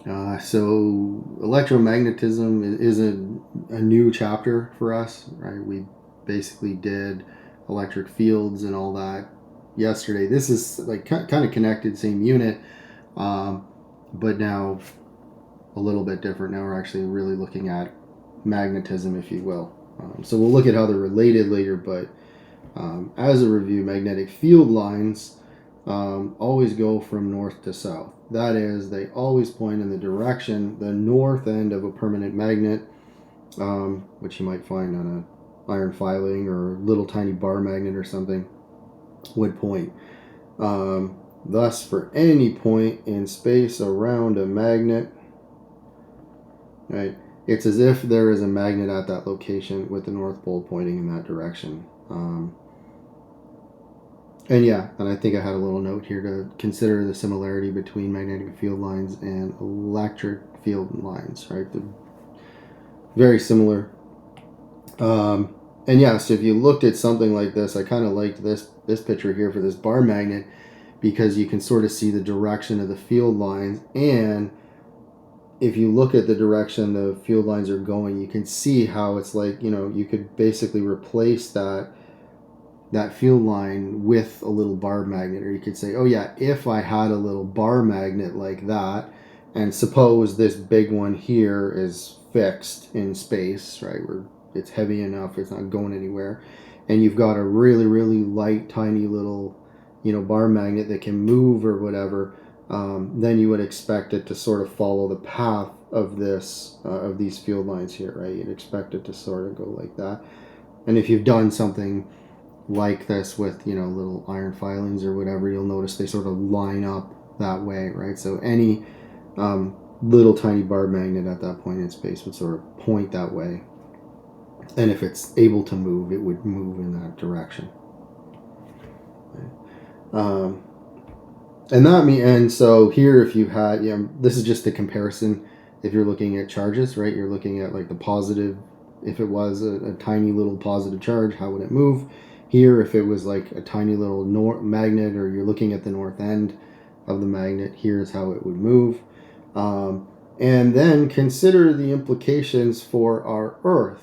So electromagnetism is a new chapter for us, right? We basically did electric fields and all that yesterday. This is like kind of connected, same unit, um, but now a little bit different. Now we're actually really looking at magnetism, if you will. So we'll look at how they're related later, but as a review, magnetic field lines always go from north to south. That is, they always point in the direction the north end of a permanent magnet, which you might find on a iron filing or little tiny bar magnet or something, would point. Thus, for any point in space around a magnet, right, it's as if there is a magnet at that location with the North Pole pointing in that direction. And yeah, and I think I had a little note here to consider the similarity between magnetic field lines and electric field lines, right? They're very similar. And yeah, so if you looked at something like this, I kind of liked this picture here for this bar magnet because you can sort of see the direction of the field lines, and if you look at the direction the field lines are going, you can see how it's like, you could basically replace that field line with a little bar magnet, or you could say, oh yeah, if I had a little bar magnet like that, and suppose this big one here is fixed in space, right, where it's heavy enough, it's not going anywhere, and you've got a really, really light, tiny little, bar magnet that can move or whatever, then you would expect it to sort of follow the path of these field lines here, right? You'd expect it to sort of go like that. And if you've done something like this with little iron filings or whatever, you'll notice they sort of line up that way, right? So any little tiny bar magnet at that point in space would sort of point that way, and if it's able to move, it would move in that direction. Um, and so here, if you had, this is just a comparison. If you're looking at charges, right, you're looking at like the positive. If it was a tiny little positive charge, how would it move? Here, if it was like a tiny little magnet, or you're looking at the north end of the magnet, here's how it would move. And then consider the implications for our Earth.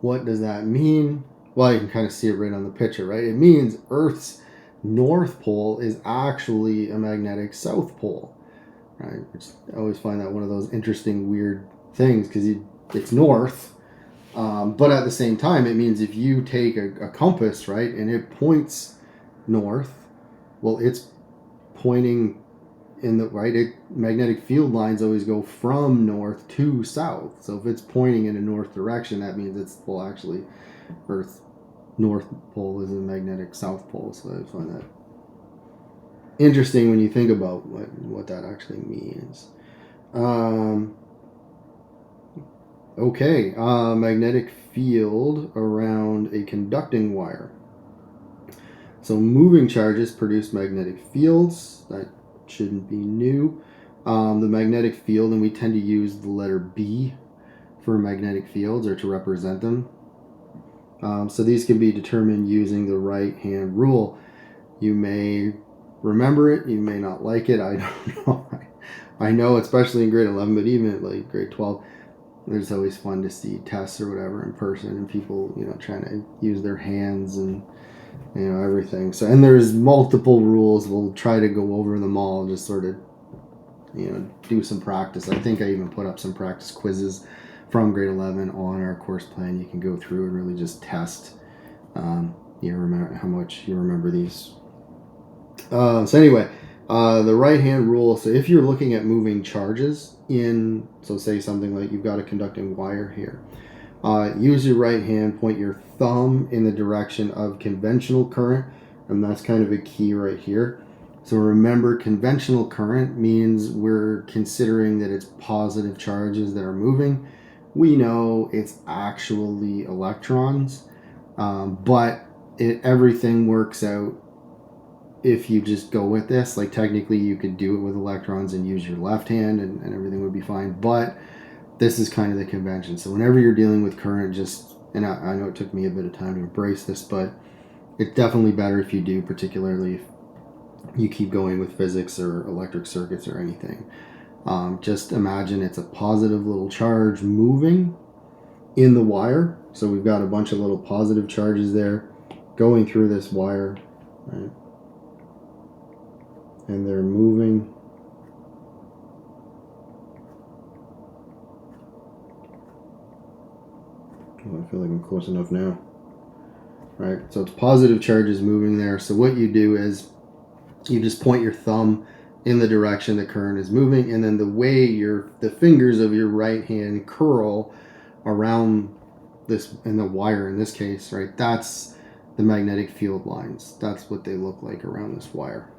What does that mean? Well, you can kind of see it right on the picture, right? It means Earth's north pole is actually a magnetic south pole, right? Which I always find that one of those interesting, weird things because it's north, but at the same time, it means if you take a compass, right, and it points north, well, it's pointing in the right. Magnetic field lines always go from north to south. So if it's pointing in a north direction, that means it's actually Earth's north pole is a magnetic south pole. So I find that interesting when you think about what that actually means. Okay, magnetic field around a conducting wire. So moving charges produce magnetic fields. That shouldn't be new. The magnetic field, and we tend to use the letter B for magnetic fields or to represent them. So these can be determined using the right-hand rule. You may remember it, you may not like it, I don't know. I know, especially in grade 11, but even at like grade 12, it's always fun to see tests or whatever in person and people, trying to use their hands and everything. So, and there's multiple rules. We'll try to go over them all, just sort of do some practice. I think I even put up some practice quizzes from grade 11 on our course plan. You can go through and really just test remember how much you remember these. So anyway, the right hand rule. So if you're looking at moving charges so say something like you've got a conducting wire here, use your right hand, point your thumb in the direction of conventional current, and that's kind of a key right here. So remember, conventional current means we're considering that it's positive charges that are moving. We know it's actually electrons, but everything works out if you just go with this. Like technically you could do it with electrons and use your left hand and everything would be fine, but this is kind of the convention. So whenever you're dealing with current, and I know it took me a bit of time to embrace this, but it's definitely better if you do, particularly if you keep going with physics or electric circuits or anything. Just imagine it's a positive little charge moving in the wire. So we've got a bunch of little positive charges there going through this wire, right? And they're moving. Oh, I feel like I'm close enough now. Right? So it's positive charges moving there. So what you do is you just point your thumb in the direction the current is moving, and then the way the fingers of your right hand curl around this in the wire in this case, right? That's the magnetic field lines. That's what they look like around this wire.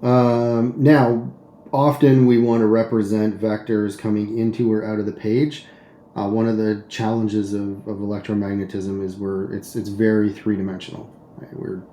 Now, often we want to represent vectors coming into or out of the page. One of the challenges of electromagnetism is it's very three-dimensional. Right? We're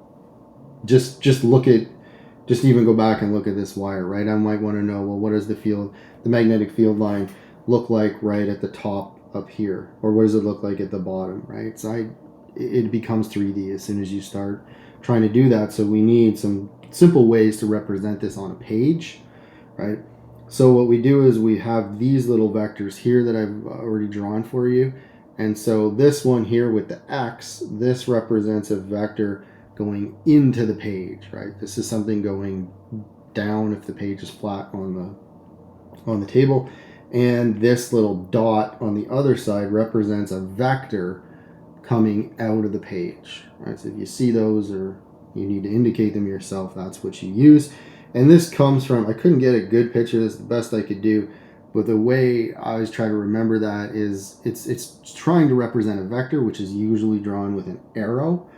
just even go back and look at this wire, right? I might want to know, well, what does the magnetic field line look like right at the top up here, or what does it look like at the bottom, right? So it becomes 3D as soon as you start trying to do that. So we need some simple ways to represent this on a page, right? So what we do is we have these little vectors here that I've already drawn for you. And so this one here with the X, this represents a vector going into the page, right? This is something going down if the page is flat on the table. And this little dot on the other side represents a vector coming out of the page, right? So if you see those or you need to indicate them yourself, that's what you use. And this comes from, I couldn't get a good picture, this is the best I could do, but the way I always try to remember that is it's trying to represent a vector, which is usually drawn with an arrow.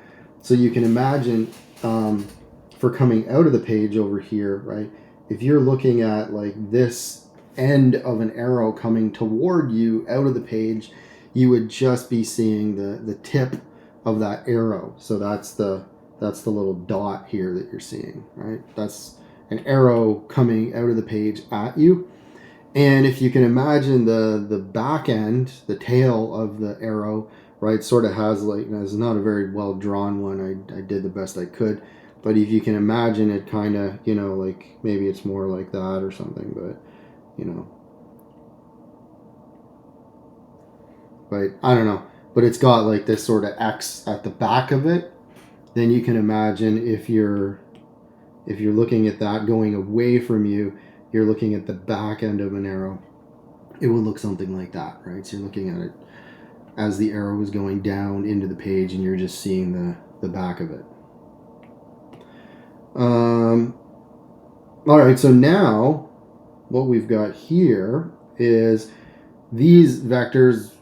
So you can imagine for coming out of the page over here, right? If you're looking at like this end of an arrow coming toward you out of the page, you would just be seeing the tip of that arrow. So that's the little dot here that you're seeing, right? That's an arrow coming out of the page at you. And if you can imagine the back end, the tail of the arrow, right, sort of has like, it's not a very well drawn one. I did the best I could. But if you can imagine it kind of, like maybe it's more like that or something, but, but I don't know. But it's got like this sort of X at the back of it. Then you can imagine if you're looking at that going away from you, you're looking at the back end of an arrow. It would look something like that, right? So you're looking at it as the arrow is going down into the page, and you're just seeing the back of it. All right, so now what we've got here is these vectors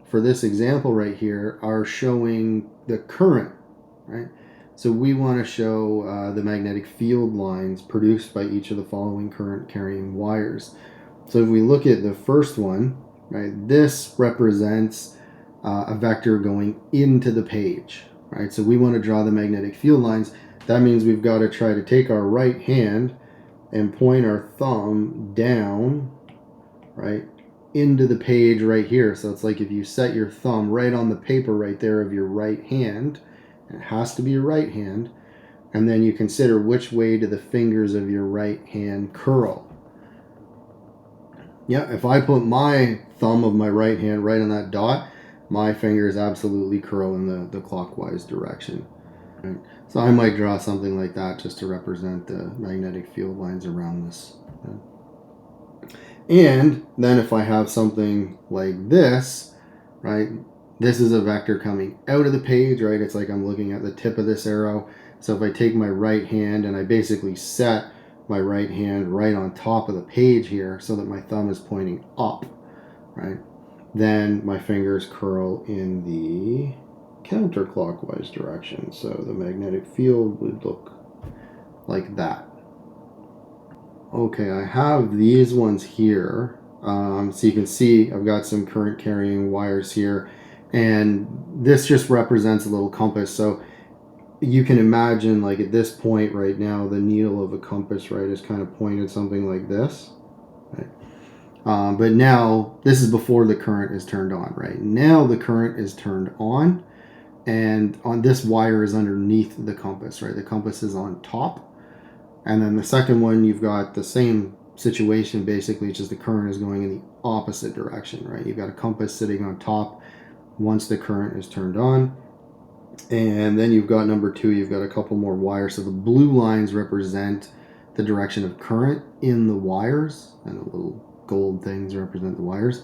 for this example right here are showing the current, right? So we want to show the magnetic field lines produced by each of the following current carrying wires. So if we look at the first one, right, this represents a vector going into the page, right? So we want to draw the magnetic field lines. That means we've got to try to take our right hand and point our thumb down, right, into the page right here. So it's like if you set your thumb right on the paper right there of your right hand, it has to be your right hand, and then you consider which way do the fingers of your right hand curl. Yeah, if I put my thumb of my right hand right on that dot, my fingers absolutely curl in the clockwise direction. Right? So I might draw something like that just to represent the magnetic field lines around this. And then if I have something like this, right, this is a vector coming out of the page, right? It's like I'm looking at the tip of this arrow. So if I take my right hand and I basically set my right hand right on top of the page here so that my thumb is pointing up, right, then my fingers curl in the counterclockwise direction. So the magnetic field would look like that. Okay, I have these ones here. So you can see I've got some current carrying wires here, and this just represents a little compass. So you can imagine, like at this point right now, the needle of a compass, right, is kind of pointed something like this. Right? But now this is before the current is turned on, right? Now the current is turned on. and on this wire is underneath the compass, right? The compass is on top. And then the second one, you've got the same situation basically, it's just the current is going in the opposite direction, right? You've got a compass sitting on top once the current is turned on. And then you've got number 2, you've got a couple more wires. So the blue lines represent the direction of current in the wires, and the little gold things represent the wires.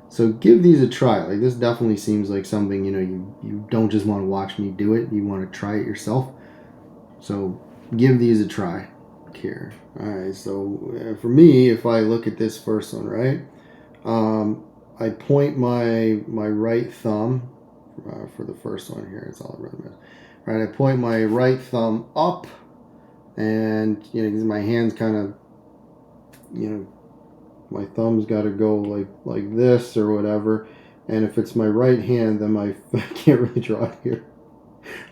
So give these a try. Like, this definitely seems like something, you don't just want to watch me do it, you want to try it yourself. So give these a try here. All right, so for me, if I look at this first one, right, I point my right thumb for the first one here. It's all really matters. All right, I point my right thumb up, and my hands kind of, my thumb's got to go like this or whatever. And if it's my right hand, then I can't really draw it here.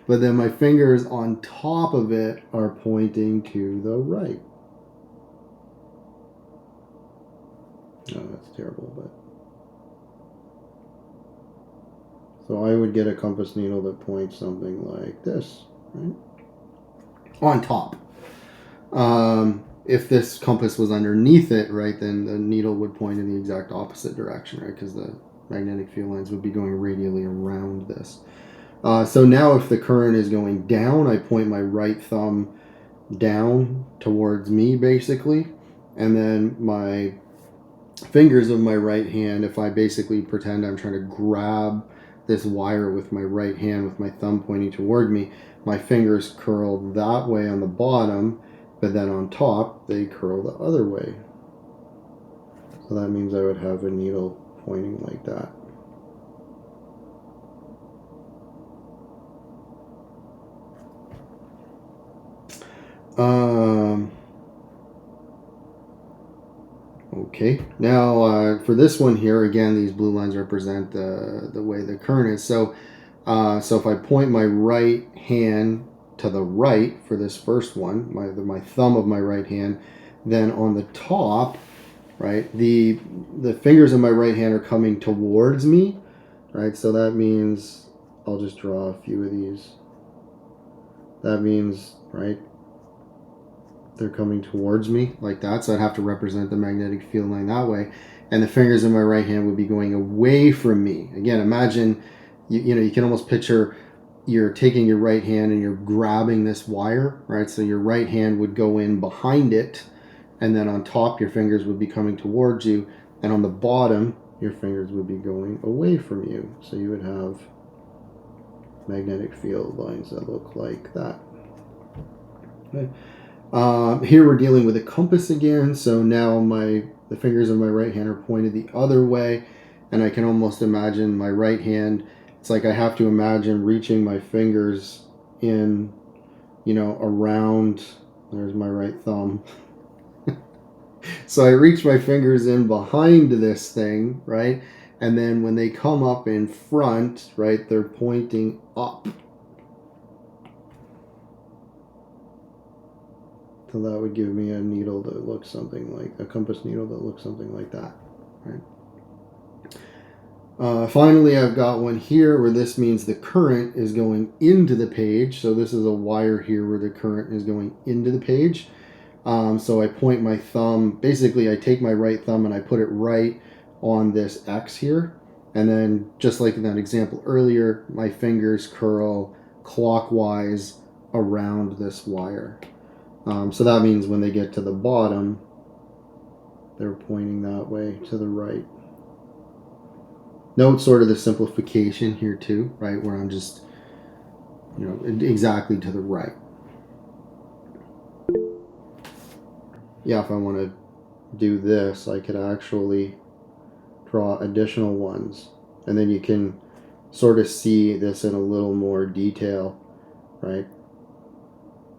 But then my fingers on top of it are pointing to the right. Oh, that's terrible, but. So I would get a compass needle that points something like this, right? On top. If this compass was underneath it, right, then the needle would point in the exact opposite direction, right? Because the magnetic field lines would be going radially around this. So now if the current is going down, I point my right thumb down towards me, basically. And then my fingers of my right hand, if I basically pretend I'm trying to grab this wire with my right hand with my thumb pointing toward me, my fingers curl that way on the bottom, but then on top they curl the other way. So that means I would have a needle pointing like that. Okay, now for this one here, again, these blue lines represent the way the current is. So if I point my right hand to the right for this first one, my thumb of my right hand, then on the top, right, the fingers of my right hand are coming towards me, right? So that means I'll just draw a few of these. That means, right, they're coming towards me like that, so I'd have to represent the magnetic field line that way, and the fingers in my right hand would be going away from me. Again, imagine you can almost picture you're taking your right hand and you're grabbing this wire, right? So your right hand would go in behind it, and then on top your fingers would be coming towards you, and on the bottom your fingers would be going away from you. So you would have magnetic field lines that look like that. Okay. Here we're dealing with a compass again, so now the fingers of my right hand are pointed the other way, and I can almost imagine my right hand, it's like I have to imagine reaching my fingers in, around, there's my right thumb. So I reach my fingers in behind this thing, right? And then when they come up in front, right, they're pointing up. So that would give me a needle that looks something like a compass needle that looks something like that, right? Finally, I've got one here where this means the current is going into the page. So this is a wire here where the current is going into the page. So I point my thumb, basically I take my right thumb and I put it right on this X here. And then just like in that example earlier, my fingers curl clockwise around this wire. So that means when they get to the bottom, they're pointing that way to the right. Note sort of the simplification here too, right? Where I'm just, exactly to the right. Yeah, if I want to do this, I could actually draw additional ones. And then you can sort of see this in a little more detail, right?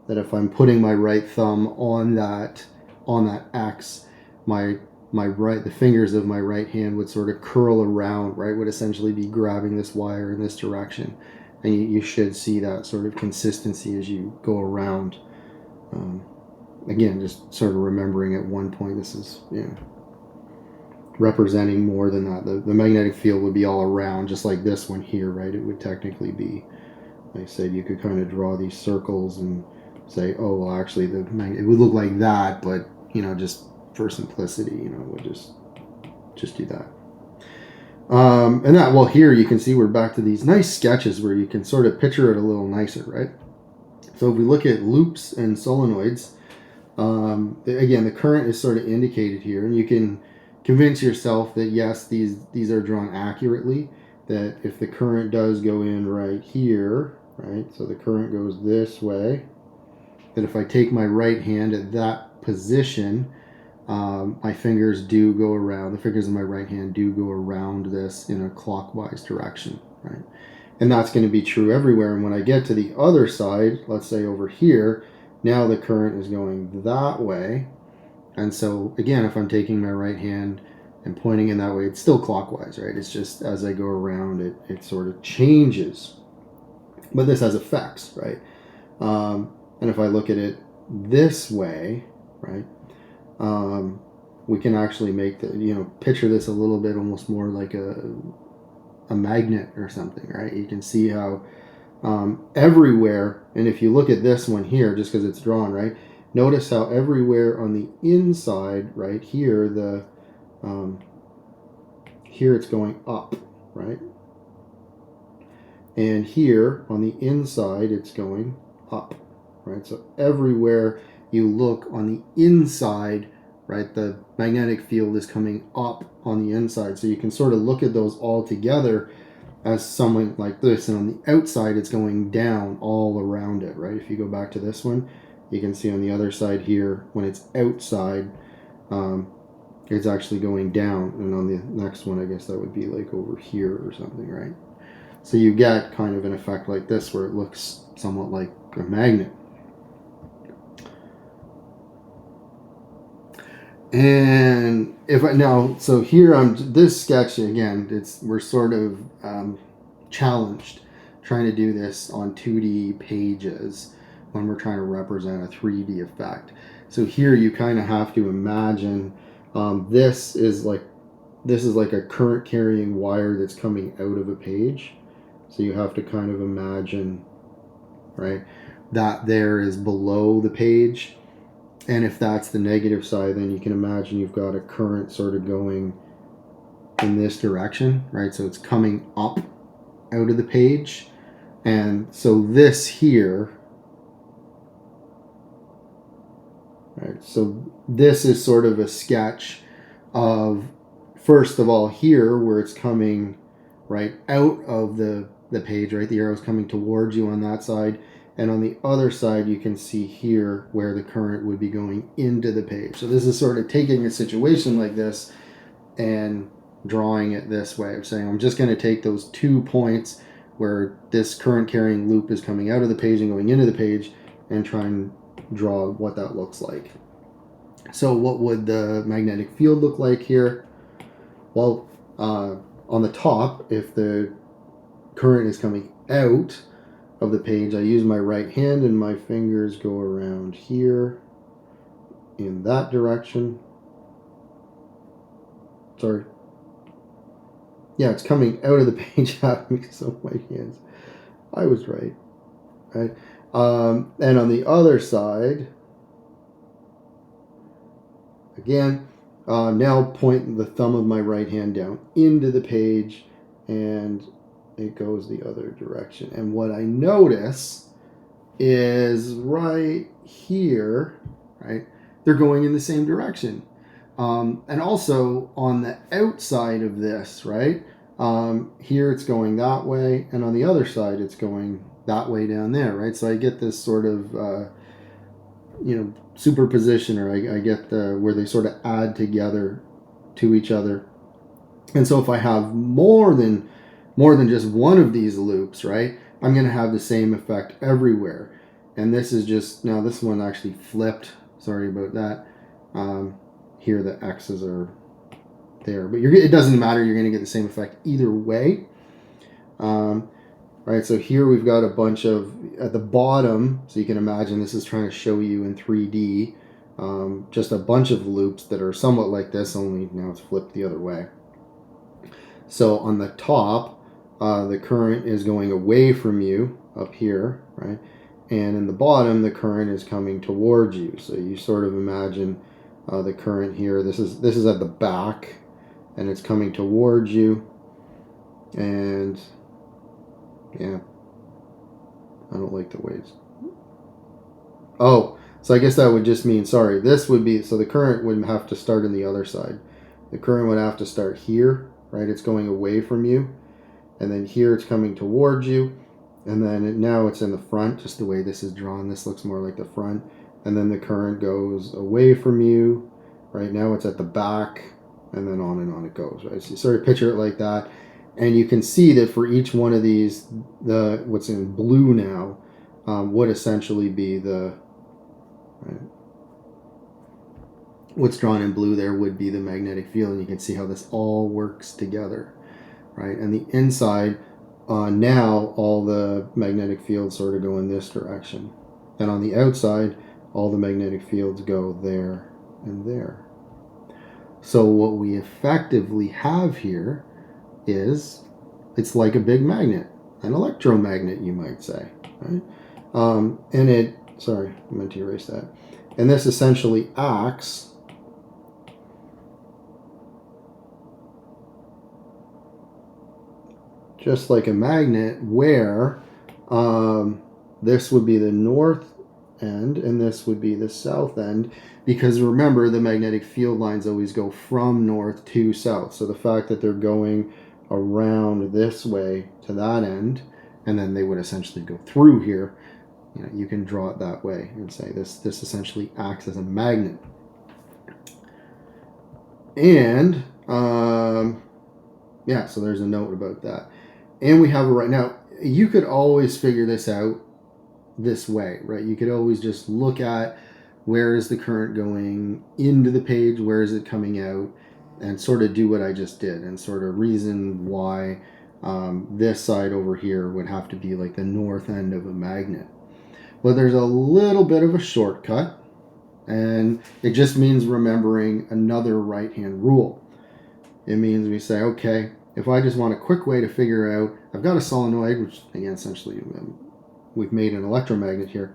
That if I'm putting my right thumb on that X, the fingers of my right hand would sort of curl around, right? Would essentially be grabbing this wire in this direction, and you should see that sort of consistency as you go around. Again, just sort of remembering at one point this is representing more than that. The magnetic field would be all around, just like this one here, right? It would technically be I said you could kind of draw these circles and say, oh, well, actually, it would look like that, but, just for simplicity, we'll just do that. And that, well, here you can see we're back to these nice sketches where you can sort of picture it a little nicer, right? So if we look at loops and solenoids, again, the current is sort of indicated here, and you can convince yourself that yes, these are drawn accurately, that if the current does go in right here, right, so the current goes this way, that if I take my right hand at that position, my fingers do go around, the fingers of my right hand do go around this in a clockwise direction, right? And that's going to be true everywhere. And when I get to the other side, let's say over here, now the current is going that way. And so again, if I'm taking my right hand and pointing in that way, it's still clockwise, right? It's just as I go around it sort of changes. But this has effects, right? And if I look at it this way, right, we can actually make picture this a little bit almost more like a magnet or something, right? You can see how everywhere, and if you look at this one here, just because it's drawn, right, notice how everywhere on the inside, right here, here it's going up, right? And here on the inside, it's going up, right? So everywhere you look on the inside, right, the magnetic field is coming up on the inside. So you can sort of look at those all together as something like this, and on the outside it's going down all around it, right? If you go back to this one, you can see on the other side here, when it's outside, it's actually going down, and on the next one, I guess that would be like over here or something, right? So you get kind of an effect like this where it looks somewhat like a magnet. And so here on this sketch again, we're sort of challenged trying to do this on 2D pages when we're trying to represent a 3D effect. So here you kind of have to imagine this is like a current carrying wire that's coming out of a page. So you have to kind of imagine, right, that there is below the page. And if that's the negative side, then you can imagine you've got a current sort of going in this direction, right? So it's coming up out of the page. And so this here, right? So this is sort of a sketch of, first of all, here where it's coming right out of the page, right? The arrow's coming towards you on that side. And on the other side, you can see here where the current would be going into the page. So this is sort of taking a situation like this and drawing it this way of saying, I'm just going to take those 2 points where this current carrying loop is coming out of the page and going into the page and try and draw what that looks like. So what would the magnetic field look like here? Well, on the top, if the current is coming out of the page, I use my right hand and my fingers go around here in that direction. Sorry. Yeah, it's coming out of the page at me, so my hands. I was right. Right. And on the other side, again, now point the thumb of my right hand down into the page, and it goes the other direction. And what I notice is right here, right, they're going in the same direction. And also on the outside of this, right, here it's going that way, and on the other side it's going that way down there, right? So I get this sort of, superposition, or I get where they sort of add together to each other. And so if I have more than just one of these loops, right, I'm going to have the same effect everywhere. And this is just, now this one actually flipped, sorry about that. Here the X's are there, but it doesn't matter, you're going to get the same effect either way. Right, so here we've got a bunch of, at the bottom, so you can imagine this is trying to show you in 3D, just a bunch of loops that are somewhat like this, only now it's flipped the other way. So on the top, the current is going away from you, up here, right? And in the bottom, the current is coming towards you. So you sort of imagine the current here. This is at the back, and it's coming towards you. And yeah, I don't like the waves. Oh, so I guess that would just mean, sorry, this would be, so the current wouldn't have to start on the other side. The current would have to start here, right? It's going away from you. And then here it's coming towards you. And then now it's in the front, just the way this is drawn. This looks more like the front. And then the current goes away from you. Right now it's at the back, and then on it goes, right? So you sort of picture it like that. And you can see that for each one of these, what's in blue now would essentially be the, right, what's drawn in blue there would be the magnetic field. And you can see how this all works together, right? And the inside, now all the magnetic fields sort of go in this direction. And on the outside, all the magnetic fields go there and there. So what we effectively have here is, it's like a big magnet, an electromagnet, you might say, right? And it, sorry, I meant to erase that. And this essentially acts just like a magnet, where this would be the north end and this would be the south end, because remember, the magnetic field lines always go from north to south. So the fact that they're going around this way to that end, and then they would essentially go through here, you know, you can draw it that way and say this essentially acts as a magnet. And yeah, so there's a note about that. And we have it right now. You could always figure this out this way, right? You could always just look at where is the current going into the page, where is it coming out, and sort of do what I just did and sort of reason why this side over here would have to be like the north end of a magnet. But there's a little bit of a shortcut, and it just means remembering another right-hand rule. It means we say, okay, if I just want a quick way to figure out, I've got a solenoid, which again, essentially we've made an electromagnet here,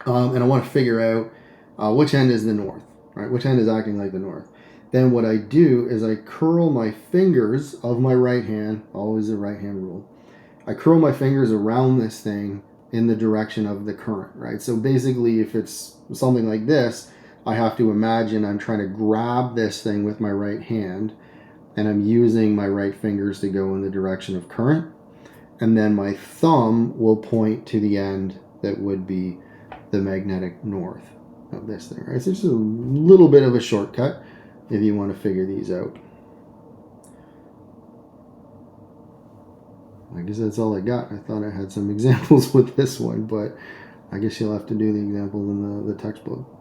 and I want to figure out which end is the north, right? Which end is acting like the north. Then what I do is I curl my fingers of my right hand, always the right hand rule. I curl my fingers around this thing in the direction of the current, right? So basically, if it's something like this, I have to imagine I'm trying to grab this thing with my right hand, and I'm using my right fingers to go in the direction of current, and then my thumb will point to the end that would be the magnetic north of this thing, right? So it's just a little bit of a shortcut if you want to figure these out. I guess that's all I got. I thought I had some examples with this one, but I guess you'll have to do the examples in the textbook.